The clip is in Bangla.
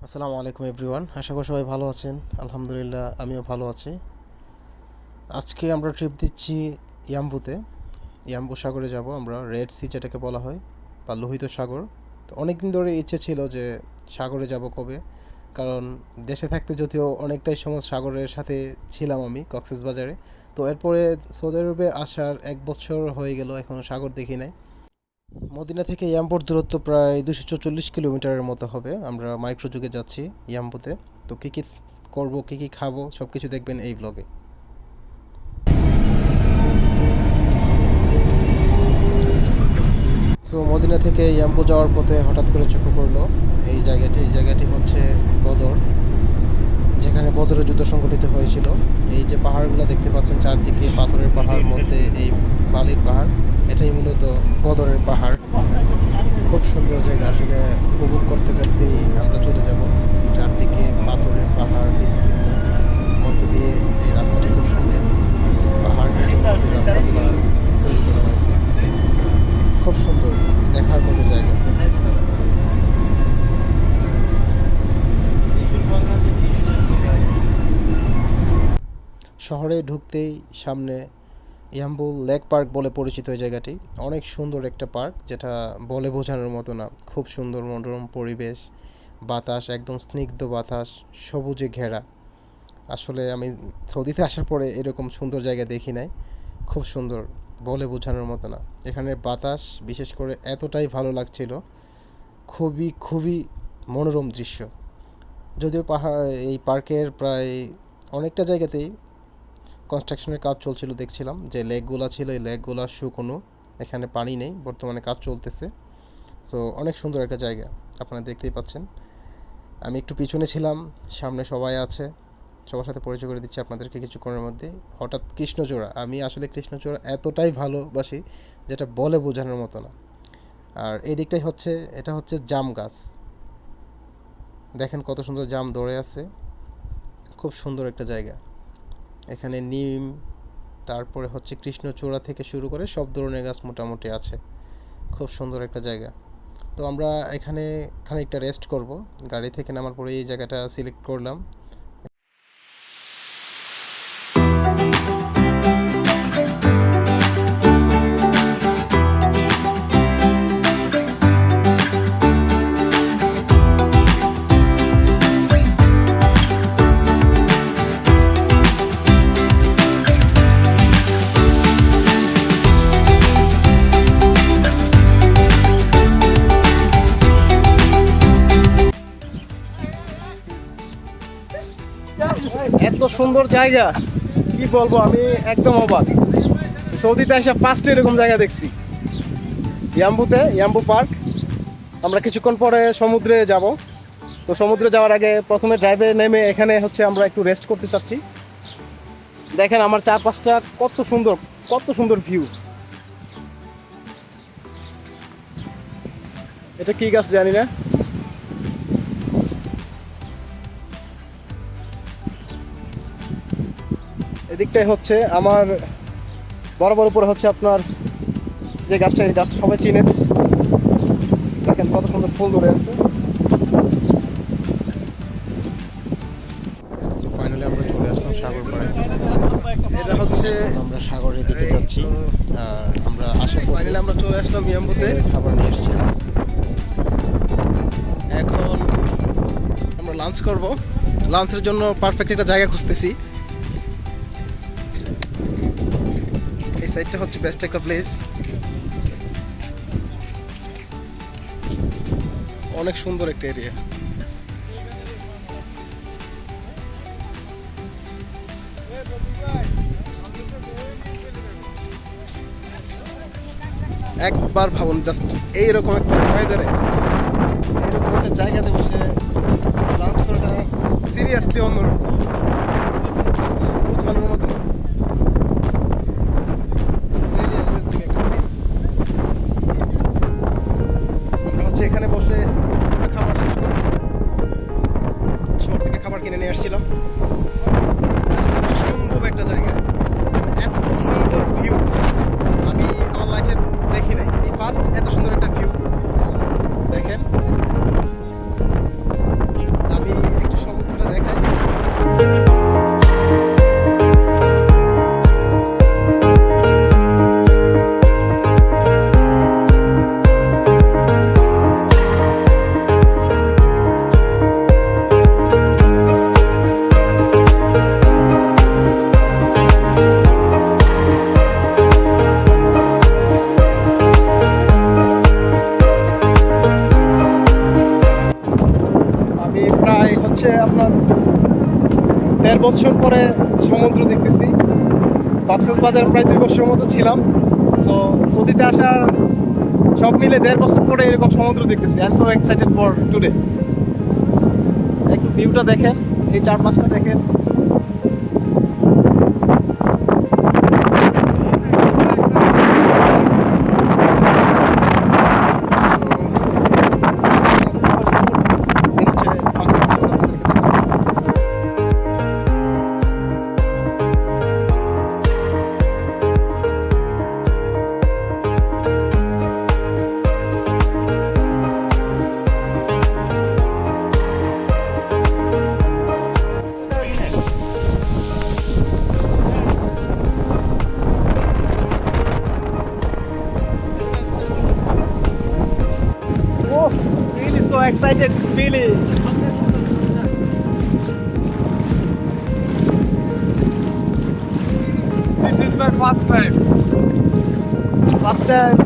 আসসালামু আলাইকুম এভরিওয়ান, আশা করি সবাই ভালো আছেন। আলহামদুলিল্লাহ আমিও ভালো আছি। আজকে আমরা ট্রিপ দিচ্ছি ইয়াম্বুতে। ইয়াম্বু সাগরে যাব আমরা, রেড সি যেটাকে বলা হয় বা লোহিত সাগর। তো অনেক দিন ধরে ইচ্ছে ছিল যে সাগরে যাব কবে, কারণ দেশে থাকতে যদিও অনেকটাই সময় সাগরের সাথে ছিলাম আমি কক্সবাজারে। তো এরপরে সৌদি আরবে আসার 1 বছর হয়ে গেল, এখনও সাগর দেখি নাই। মদিনা থেকে ইয়াম্বুর দূরত্ব প্রায় 240 কিলোমিটারের মতো হবে। আমরা মাইক্রো যুগে যাচ্ছি ইয়াম্বুতে। তো কী কী করবো, কী কী খাবো, সব কিছু দেখবেন এই ব্লগে। তো মদিনা থেকে ইয়াম্বু যাওয়ার পথে হঠাৎ করে চোখে পড়লো এই জায়গাটি হচ্ছে বদর, যেখানে বদরের যুদ্ধ সংঘটিত হয়েছিল। এই যে পাহাড়গুলো দেখতে পাচ্ছেন চারদিকে পাথরের পাহাড়, মধ্যে এই বালির পাহাড়, এটাই মূলত বদরের পাহাড়। খুব সুন্দর জায়গা, আসলে উপভোগ করতে করতেই আমরা চলে যাব। চারদিকে পাথরের পাহাড় বিস্তীর্ণ, মধ্য দিয়ে এই রাস্তাটা খুব সুন্দর। পাহাড় কেটে মধ্যে রাস্তাগুলো তৈরি করা হয়েছে, খুব সুন্দর, দেখার মতো জায়গা। শহরে ঢুকতেই সামনে ইয়াম্বু লেক পার্ক বলে পরিচিত এই জায়গাটি। অনেক সুন্দর একটা পার্ক, যেটা বলে বোঝানোর মতো না। খুব সুন্দর মনোরম পরিবেশ, বাতাস একদম স্নিগ্ধ বাতাস, সবুজে ঘেরা। আসলে আমি সৌদিতে আসার পরে এরকম সুন্দর জায়গা দেখি নাই। খুব সুন্দর, বলে বোঝানোর মতো না। এখানের বাতাস বিশেষ করে এতটাই ভালো লাগছিল, খুবই খুবই মনোরম দৃশ্য। যদিও পাহাড় এই পার্কের প্রায় অনেকটা জায়গাতেই কনস্ট্রাকশনের কাজ চলছিল, দেখছিলাম যে লেকগুলা ছিল এই লেকগুলা শুকনো, এখানে পানি নেই, বর্তমানে কাজ চলতেছে। তো অনেক সুন্দর একটা জায়গা, আপনারা দেখতেই পাচ্ছেন। আমি একটু পিছনে ছিলাম, সামনে সবাই আছে, সবার সাথে পরিচয় করে দিচ্ছি আপনাদেরকে কিছুক্ষণের মধ্যে। হঠাৎ কৃষ্ণচূড়া, আমি আসলে কৃষ্ণচূড়া এতটাই ভালোবাসি যেটা বলে বোঝানোর মতো না। আর এই দিকটাই হচ্ছে, এটা হচ্ছে জাম গাছ, দেখেন কত সুন্দর জাম ধরে আছে। খুব সুন্দর একটা জায়গা। এখানে নিম, তারপরে হচ্ছে কৃষ্ণচূড়া থেকে শুরু করে সব ধরনের গাছ মোটামুটি আছে। খুব সুন্দর একটা জায়গা। তো আমরা এখানে খানিকটা রেস্ট করব। গাড়ি থেকে নামার পরে এই জায়গাটা সিলেক্ট করলাম। এত সুন্দর জায়গা কি বলবো, আমি একদম অবাক। সৌদিতে এসে ফার্স্ট এরকম জায়গা দেখছি, ইয়াম্বু পার্ক। আমরা কিছুক্ষণ পরে সমুদ্রে যাব। তো সমুদ্রে যাওয়ার আগে প্রথমে ড্রাইভে নেমে এখানে হচ্ছে আমরা একটু রেস্ট করতে চাচ্ছি। দেখেন আমার চারপাশটা কত সুন্দর, কত সুন্দর ভিউ। এটা কি গাছ জানি না। এদিকটাই হচ্ছে আমার বরাবর উপরে হচ্ছে আপনার যে গাছটা, এই গাছটা সবাই চিনে। দেখেন কত সুন্দর ফুল ধরে আছে। সো ফাইনালি আমরা চলে আসলাম সাগর পাড়ে। এটা হচ্ছে আমরা সাগরের দিকে যাচ্ছি। আর আমরা আসার পথে ফাইনালি আমরা চলে আসলাম ইয়াম্বুতে। খাবার নিয়ে এসেছিলাম। এখন আমরা লাঞ্চ করব। লাঞ্চের জন্য পারফেক্ট একটা জায়গা খুঁজতেছি। এই সাইডটা হচ্ছে বেস্ট একটা প্লেস, অনেক সুন্দর একটা এরিয়া। একবার ভাবুন, জাস্ট এইরকম একটা ওয়েদারে এইরকম একটা জায়গাতে বসে লাঞ্চ করাটা সিরিয়াসলি অন্যরকম, উৎমানের মতো। আমরা হচ্ছে এখানে বসে দুপুরে খাবার শেষ করব। শহর থেকে খাবার কিনে নিয়ে আসছিলাম। অসম্ভব একটা জায়গা, এত সুন্দর ভিউ আমি আমার লাইফে দেখি নাই। এই ফার্স্ট এত সুন্দর একটা ভিউ দেখেন। আমি আমি প্রায় হচ্ছে আপনার 1.5 বছর পরে সমুদ্র দেখতেছি। কক্সবাজার প্রায় 2 বছরের মতো ছিলাম। সো সৌদিতে আসার সব মিলে 1.5 বছর পরে এরকম সমুদ্র দেখতেছি। I am so excited for today. একটু ভিউটা দেখেন, এই চারপাশটা দেখেন। Oh, really so excited, it's really. This is my first time. First time